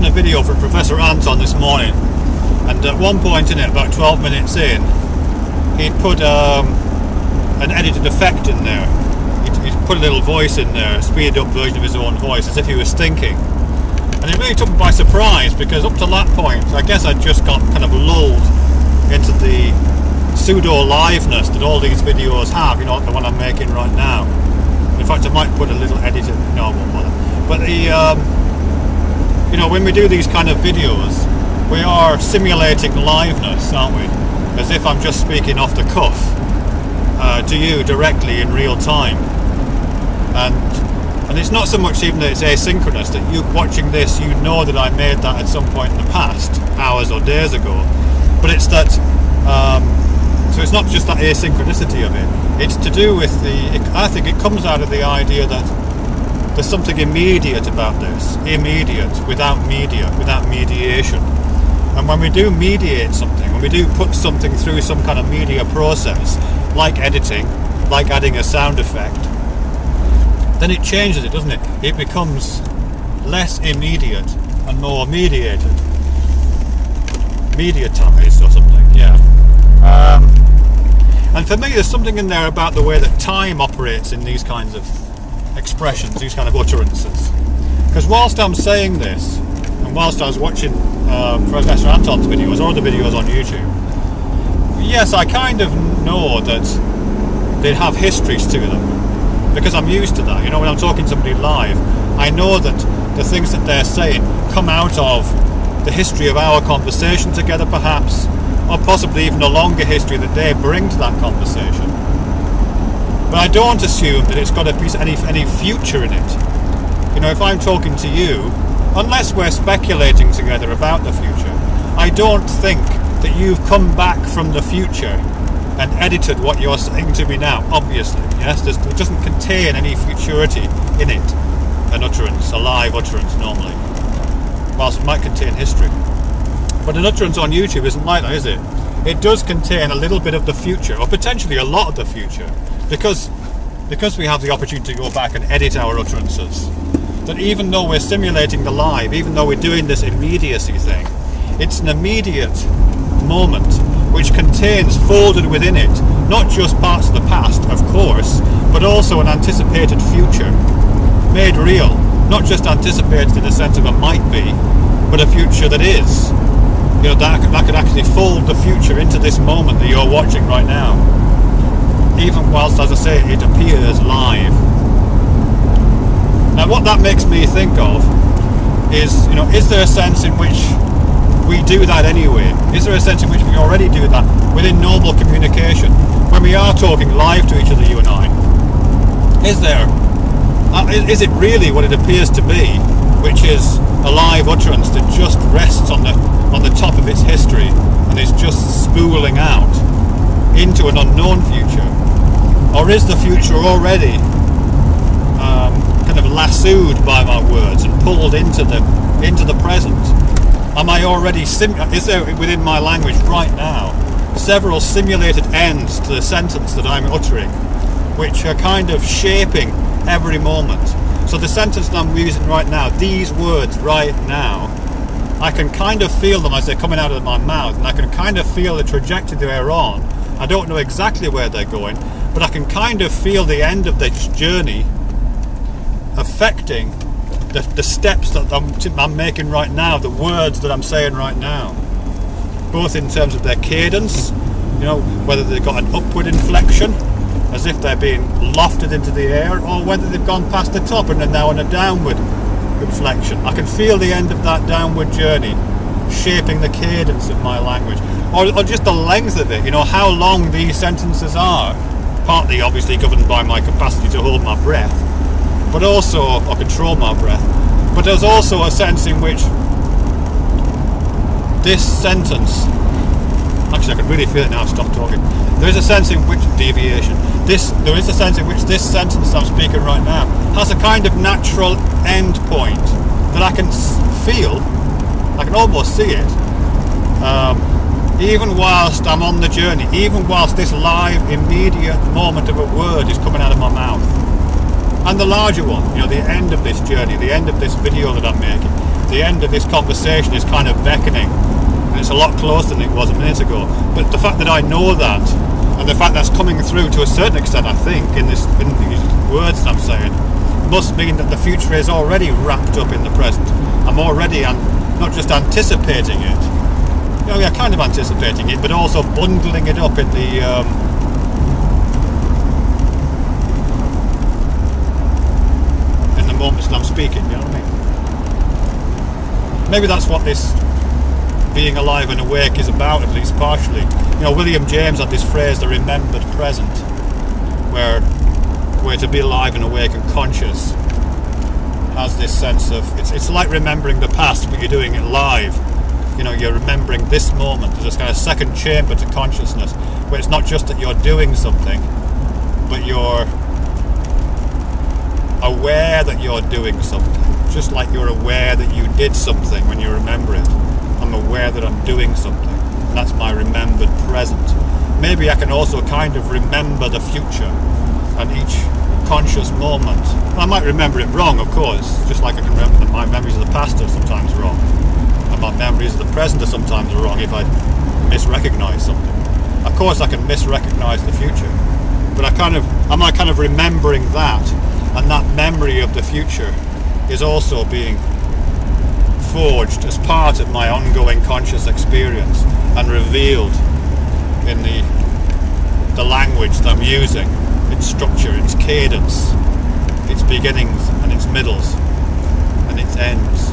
watching a video from Professor Anton this morning, and at one point in it, about 12 minutes in, he'd put an edited effect in there. He'd put a little voice in there, a speeded up version of his own voice, as if he was thinking. And it really took me by surprise, because up to that point, I guess I'd just got kind of lulled into the pseudo-liveness that all these videos have, you know, like the one I'm making right now. In fact, I might put a little edit in. No, I won't bother. But you know, when we do these kind of videos, we are simulating liveness, aren't we? As if I'm just speaking off the cuff to you directly in real time. And it's not so much even that it's asynchronous, that you watching this, you know that I made that at some point in the past, hours or days ago. But it's that, so it's not just that asynchronicity of it. It's to do with I think it comes out of the idea that there's something immediate about this. Immediate, without media, without mediation. And when we do mediate something, when we do put something through some kind of media process, like editing, like adding a sound effect, then it changes it, doesn't it? It becomes less immediate and more mediated. Mediatized or something, yeah. And for me, there's something in there about the way that time operates in these kinds of expressions, these kind of utterances. Because whilst I'm saying this, and whilst I was watching Professor Anton's videos, or other videos on YouTube, yes, I kind of know that they have histories to them, because I'm used to that. You know, when I'm talking to somebody live, I know that the things that they're saying come out of the history of our conversation together, perhaps, or possibly even a longer history that they bring to that conversation. But I don't assume that it's got any future in it. You know, if I'm talking to you, unless we're speculating together about the future, I don't think that you've come back from the future and edited what you're saying to me now, obviously. Yes, it doesn't contain any futurity in it, an utterance, a live utterance normally, whilst it might contain history. But an utterance on YouTube isn't like that, is it? It does contain a little bit of the future, or potentially a lot of the future, because we have the opportunity to go back and edit our utterances. That even though we're simulating the live, even though we're doing this immediacy thing, it's an immediate moment which contains folded within it not just parts of the past, of course, but also an anticipated future made real, not just anticipated in the sense of a might be, but a future that is. You know, that could actually fold the future into this moment that you're watching right now, even whilst, as I say, it appears live. Now, what that makes me think of is, you know, is there a sense in which we do that anyway? Is there a sense in which we already do that within normal communication, when we are talking live to each other, you and I? Is it really what it appears to be, which is a live utterance that just rests on the top of its history and is just spooling out into an unknown future? Or is the future already kind of lassoed by my words and pulled into the present? Am I already is there within my language right now several simulated ends to the sentence that I'm uttering, which are kind of shaping every moment? So the sentence that I'm using right now, these words right now, I can kind of feel them as they're coming out of my mouth, and I can kind of feel the trajectory they're on. I don't know exactly where they're going, but I can kind of feel the end of this journey affecting the steps that I'm making right now, the words that I'm saying right now, both in terms of their cadence, you know, whether they've got an upward inflection, as if they're being lofted into the air, or whether they've gone past the top and are now on a downward inflection. I can feel the end of that downward journey shaping the cadence of my language, or just the length of it, you know, how long these sentences are, partly obviously governed by my capacity to hold my breath, but also, or control my breath, but there's also a sense in which this sentence, actually I can really feel it now, stop talking, there is a sense in which, deviation, there is a sense in which this sentence I'm speaking right now has a kind of natural end point that I can feel, I can almost see it, even whilst I'm on the journey, even whilst this live, immediate moment of a word is coming out of my mouth. and the larger one, you know, the end of this journey, the end of this video that I'm making, the end of this conversation is kind of beckoning, and it's a lot closer than it was a minute ago. But the fact that I know that, and the fact that's coming through to a certain extent, I think, in these words that I'm saying, must mean that the future is already wrapped up in the present. I'm already not just anticipating it, you know, yeah, kind of anticipating it, but also bundling it up in the moments that I'm speaking, you know what I mean? Maybe that's what this being alive and awake is about, at least partially. You know, William James had this phrase, the remembered present, where to be alive and awake and conscious has this sense of, it's like remembering the past, but you're doing it live. You know, you're remembering this moment. There's this kind of second chamber to consciousness, where it's not just that you're doing something, but you're aware that you're doing something, just like you're aware that you did something when you remember it. I'm aware that I'm doing something, and that's my remembered present. Maybe I can also kind of remember the future and each conscious moment. I might remember it wrong, of course, just like I can remember that my memories of the past are sometimes wrong, and my memories of the present are sometimes wrong if I misrecognize something. Of course I can misrecognize the future, but am I kind of remembering that? And that memory of the future is also being forged as part of my ongoing conscious experience and revealed in the language that I'm using, its structure, its cadence, its beginnings and its middles and its ends.